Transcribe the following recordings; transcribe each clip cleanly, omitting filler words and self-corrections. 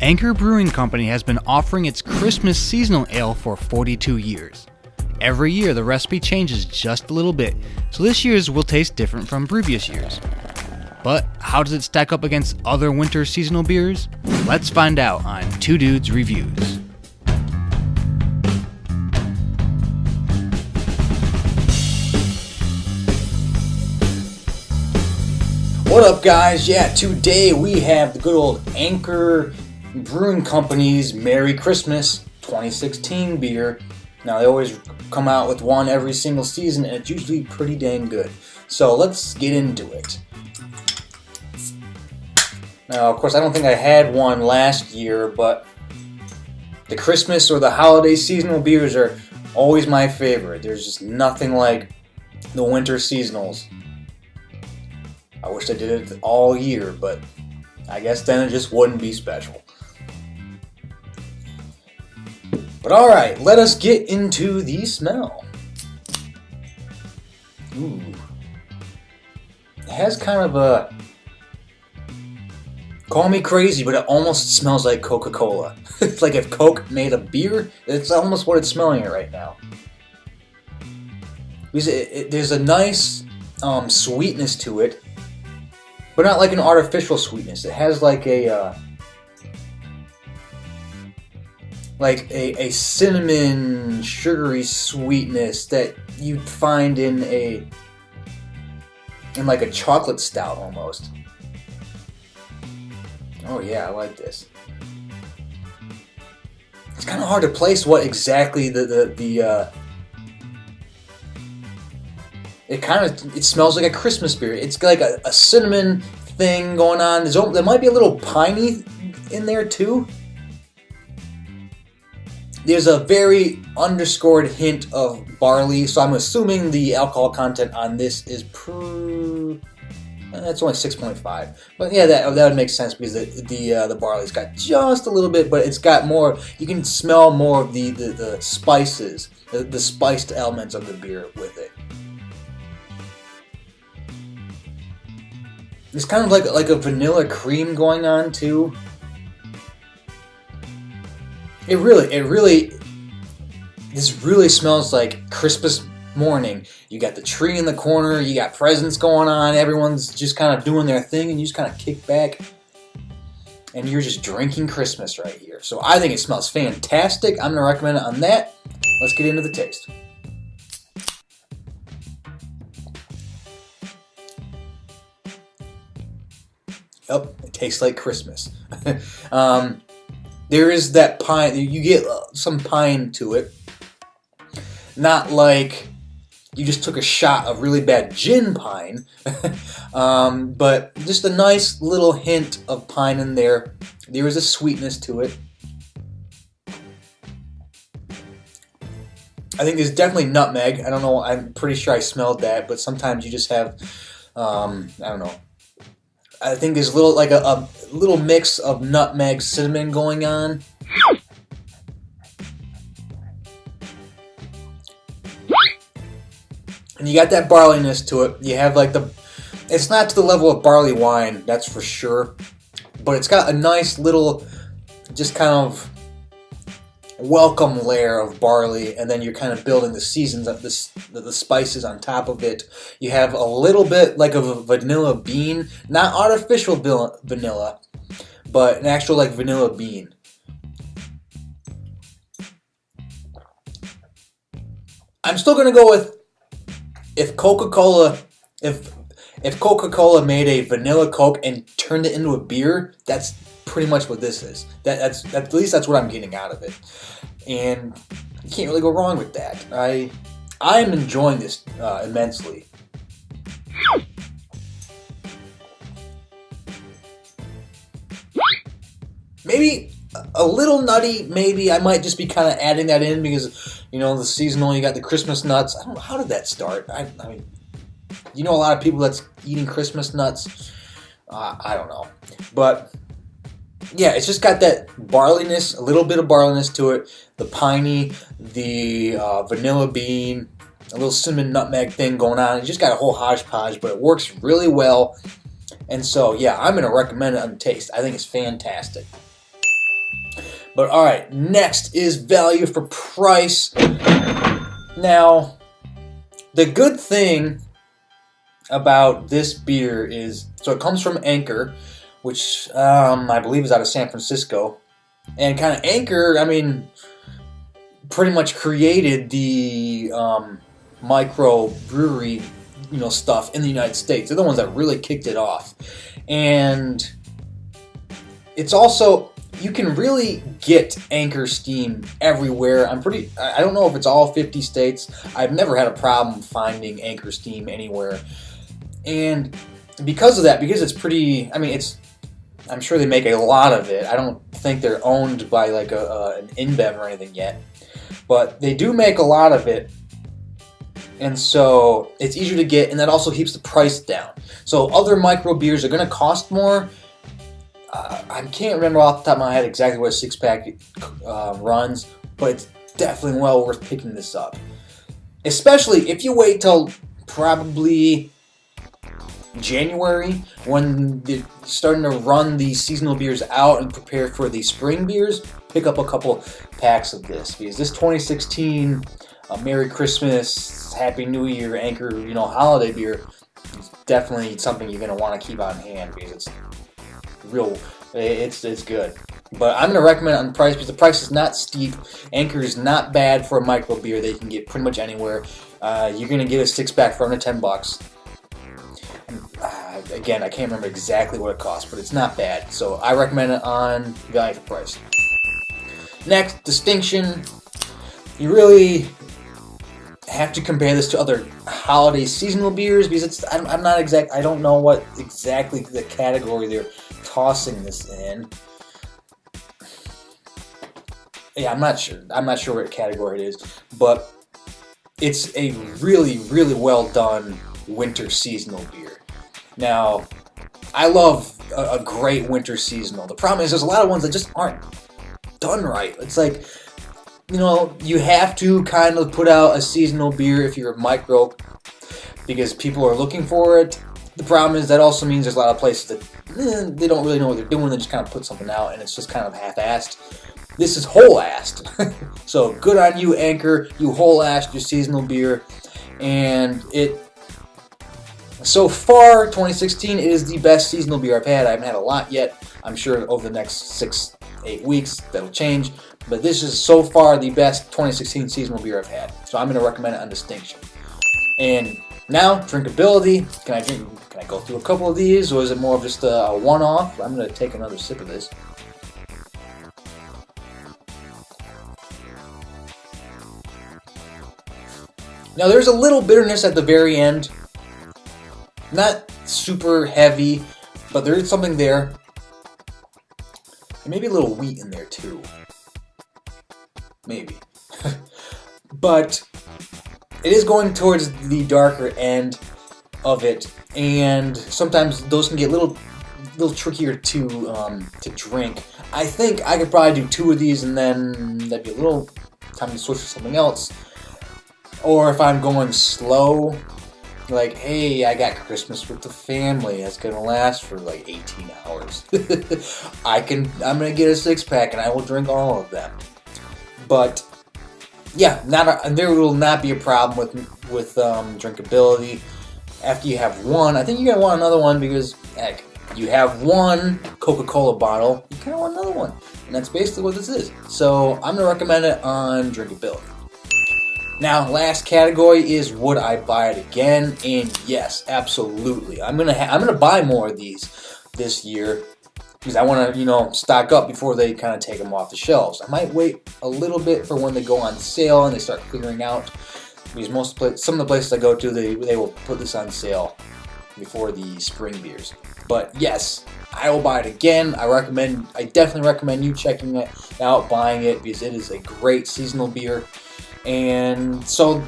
Anchor Brewing Company has been offering its Christmas seasonal ale for 42 years. Every year the recipe changes just a little bit, so this year's will taste different from previous years. But how does it stack up against other winter seasonal beers? Let's find out on Two Dudes Reviews. What up, guys? Yeah, today we have the good old Anchor Brewing Company's Merry Christmas 2016 beer. Now, they always come out with one every single season, and it's usually pretty dang good. So let's get into it. Now, of course, I don't think I had one last year, but the Christmas or the holiday seasonal beers are always my favorite. There's just nothing like the winter seasonals. I wish I did it all year, but I guess then it just wouldn't be special. But alright, let us get into the smell. Ooh. It has kind of a... Call me crazy, but it almost smells like Coca-Cola. It's like if Coke made a beer, it's almost what it's smelling at right now. There's a nice sweetness to it, but not like an artificial sweetness. It has like a cinnamon sugary sweetness that you'd find in like a chocolate stout almost. Oh yeah, I like this. It's kind of hard to place what exactly it smells like a Christmas beer. It's like a cinnamon thing going on. There might be a little piney in there too. There's a very underscored hint of barley, so I'm assuming the alcohol content on this is that's only 6.5. But yeah, that would make sense because the barley's got just a little bit, but it's got more. You can smell more of the spices, the spiced elements of the beer with it. It's kind of like a vanilla cream going on too. This really smells like Christmas morning. You got the tree in the corner, you got presents going on, everyone's just kind of doing their thing, and you just kind of kick back, and you're just drinking Christmas right here. So I think it smells fantastic. I'm going to recommend it on that. Let's get into the taste. Yep, it tastes like Christmas. There is that pine. You get some pine to it. Not like you just took a shot of really bad gin pine, but just a nice little hint of pine in there. There is a sweetness to it. I think there's definitely nutmeg. I don't know. I'm pretty sure I smelled that, but sometimes you just have, I don't know. I think there's a little mix of nutmeg, cinnamon going on. And you got that barleyness to it. You have it's not to the level of barley wine, that's for sure. But it's got a nice little, just kind of welcome layer of barley, and then you're kind of building the seasons of the spices on top of it. You have a little bit like of a vanilla bean, not artificial vanilla, but an actual like vanilla bean. I'm still gonna go with if Coca-Cola made a vanilla Coke and turned it into a beer, that's pretty much what this is. That's at least that's what I'm getting out of it, and you can't really go wrong with that. I'm enjoying this immensely. Maybe a little nutty. Maybe I might just be kind of adding that in because the seasonal. You got the Christmas nuts. I don't know, how did that start. I mean, a lot of people that's eating Christmas nuts. I don't know, but. Yeah, it's just got that barleyness, a little bit of barleyness to it, the piney, the vanilla bean, a little cinnamon nutmeg thing going on. You just got a whole hodgepodge, but it works really well. And so, yeah, I'm going to recommend it on taste. I think it's fantastic. But alright, next is value for price. Now, the good thing about this beer is, so it comes from Anchor, which I believe is out of San Francisco. And kind of Anchor, I mean, pretty much created the micro brewery, stuff in the United States. They're the ones that really kicked it off. And it's also, you can really get Anchor Steam everywhere. I don't know if it's all 50 states. I've never had a problem finding Anchor Steam anywhere. And because of that, because it's pretty, I'm sure they make a lot of it. I don't think they're owned by like an InBev or anything yet. But they do make a lot of it. And so it's easier to get, and that also keeps the price down. So other micro beers are going to cost more. I can't remember off the top of my head exactly what a 6-pack runs, but it's definitely well worth picking this up. Especially if you wait till probably January, when they're starting to run the seasonal beers out and prepare for the spring beers. Pick up a couple packs of this, because this 2016 Merry Christmas, Happy New Year Anchor, holiday beer is definitely something you're going to want to keep on hand, because it's it's good. But I'm going to recommend it on price, because the price is not steep. Anchor is not bad for a micro beer that you can get pretty much anywhere. You're going to get a 6-pack for under $10. Again, I can't remember exactly what it costs, but it's not bad. So I recommend it on value for price. Next, distinction. You really have to compare this to other holiday seasonal beers, because I don't know what exactly the category they're tossing this in. Yeah, I'm not sure what category it is, but it's a really, really well done winter seasonal beer. Now, I love a great winter seasonal. The problem is there's a lot of ones that just aren't done right. It's like, you have to kind of put out a seasonal beer if you're a micro, because people are looking for it. The problem is that also means there's a lot of places that they don't really know what they're doing. They just kind of put something out, and it's just kind of half-assed. This is whole-assed. So good on you, Anchor. You whole-assed your seasonal beer. And so far, 2016 is the best seasonal beer I've had. I haven't had a lot yet. I'm sure over the next 6-8 weeks that'll change. But this is so far the best 2016 seasonal beer I've had. So I'm going to recommend it on distinction. And now, drinkability. Can I go through a couple of these, or is it more of just a one-off? I'm going to take another sip of this. Now, there's a little bitterness at the very end. Not super heavy, but there is something there. And maybe a little wheat in there, too. Maybe. But it is going towards the darker end of it, and sometimes those can get a little trickier to drink. I think I could probably do 2 of these, and then that'd be a little time to switch to something else. Or if I'm going slow, like, hey, I got Christmas with the family, that's gonna last for like 18 hours. I'm gonna get a 6-pack and I will drink all of them. But yeah, there will not be a problem with drinkability. After you have one, I think you're gonna want another one, because heck, you have one Coca-Cola bottle, you kind of want another one, and that's basically what this is. So I'm gonna recommend it on drinkability. Now, last category is, would I buy it again? And yes, absolutely. I'm gonna buy more of these this year, because I want to, stock up before they kind of take them off the shelves. I might wait a little bit for when they go on sale and they start clearing out, because some of the places I go to, they will put this on sale before the spring beers. But yes, I will buy it again. I definitely recommend you checking it out, buying it, because it is a great seasonal beer. And so,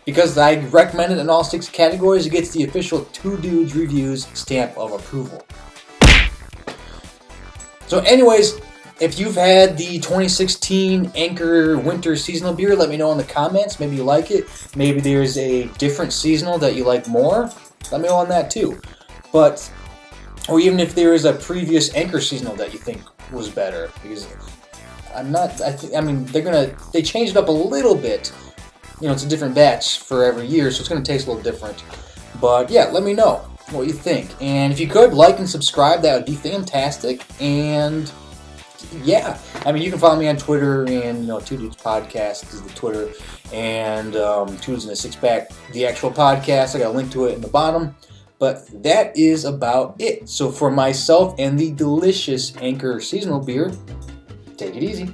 because I recommend it in all 6 categories, it gets the official 2 Dudes Reviews stamp of approval. So anyways, if you've had the 2016 Anchor Winter Seasonal Beer, let me know in the comments. Maybe you like it. Maybe there's a different seasonal that you like more. Let me know on that too. Or even if there is a previous Anchor seasonal that you think was better. Because I'm not. I mean, they changed it up a little bit. It's a different batch for every year, so it's gonna taste a little different. But yeah, let me know what you think, and if you could like and subscribe, that would be fantastic. And yeah, I mean, you can follow me on Twitter, and Two Dudes Podcast is the Twitter, and Two Dudes in a Six Pack, the actual podcast. I got a link to it in the bottom. But that is about it. So for myself and the delicious Anchor seasonal beer, take it easy.